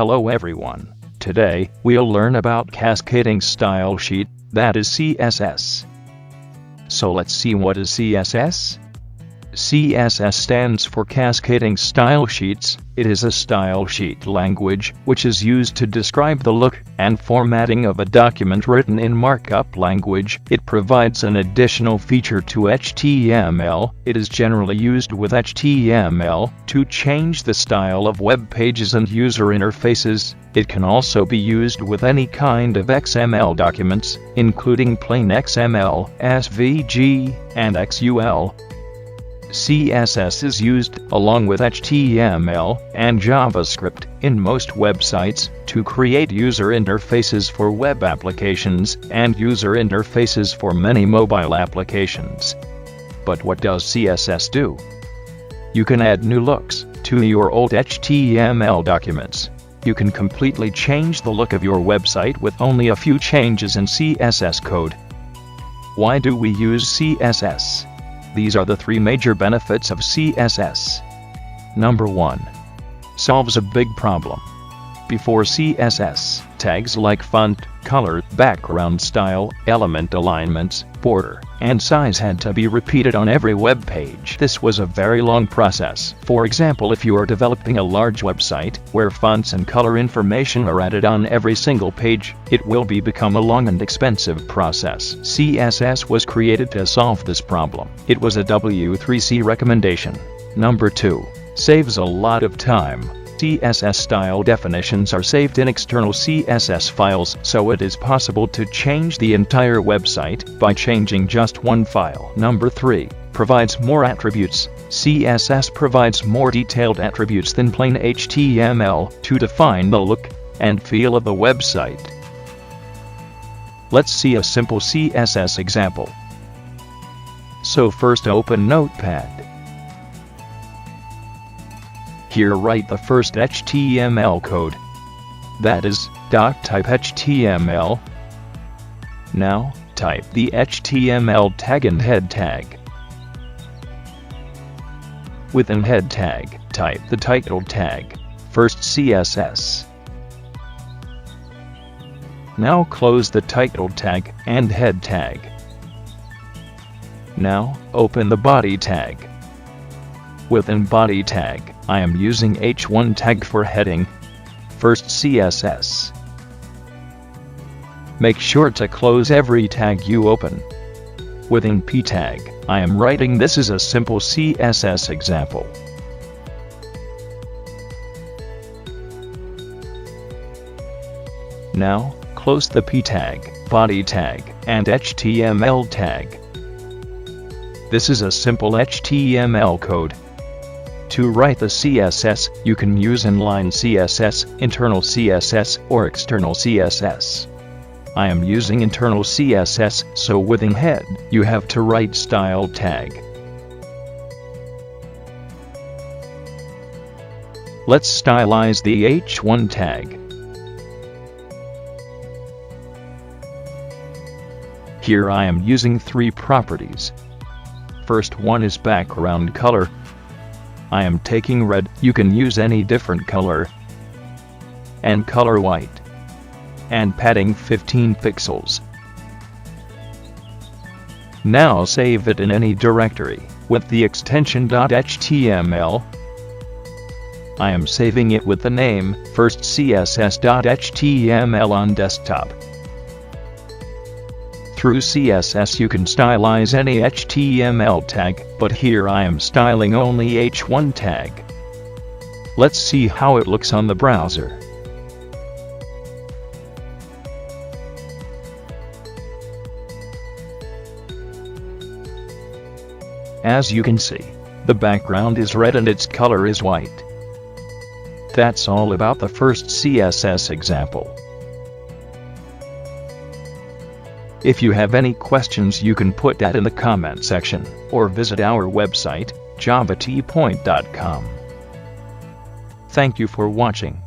Hello everyone. Today, we'll learn about cascading style sheet, that is CSS. So let's see what is CSS. CSS stands for Cascading Style Sheets. It is a style sheet language which is used to describe the look and formatting of a document written in markup language. It provides an additional feature to HTML. It is generally used with HTML to change the style of web pages and user interfaces. It can also be used with any kind of XML documents, including plain XML, SVG, and XUL. CSS is used, along with HTML and JavaScript, in most websites, to create user interfaces for web applications and user interfaces for many mobile applications. But what does CSS do? You can add new looks to your old HTML documents. You can completely change the look of your website with only a few changes in CSS code. Why do we use CSS? These are the three major benefits of CSS. Number 1. Solves a big problem. Before CSS, tags like font, color, background style, element alignments, border, and size had to be repeated on every web page. This was a very long process. For example, if you are developing a large website where fonts and color information are added on every single page, it will become a long and expensive process. CSS was created to solve this problem. It was a W3C recommendation. Number 2. Saves a lot of time. CSS style definitions are saved in external CSS files, so it is possible to change the entire website by changing just one file. Number 3. Provides more attributes. CSS provides more detailed attributes than plain HTML to define the look and feel of the website. Let's see a simple CSS example. So first open Notepad. Here write the first HTML code. That is, .type HTML. Now, type the HTML tag and head tag. Within head tag, type the title tag, first CSS. Now close the title tag and head tag. Now, open the body tag. Within body tag, I am using h1 tag for heading, first CSS. Make sure to close every tag you open. Within p tag, I am writing this is a simple CSS example. Now, close the p tag, body tag, and HTML tag. This is a simple HTML code. To write the CSS, you can use inline CSS, internal CSS, or external CSS. I am using internal CSS, so within head, you have to write style tag. Let's stylize the h1 tag. Here I am using 3 properties. First one is background color. I am taking red, you can use any different color, and color white, and padding 15 pixels. Now save it in any directory, with the extension .html. I am saving it with the name, first css.html on desktop. Through CSS you can stylize any HTML tag, but here I am styling only h1 tag. Let's see how it looks on the browser. As you can see, the background is red and its color is white. That's all about the first CSS example. If you have any questions you can put that in the comment section, or visit our website, javatpoint.com. Thank you for watching.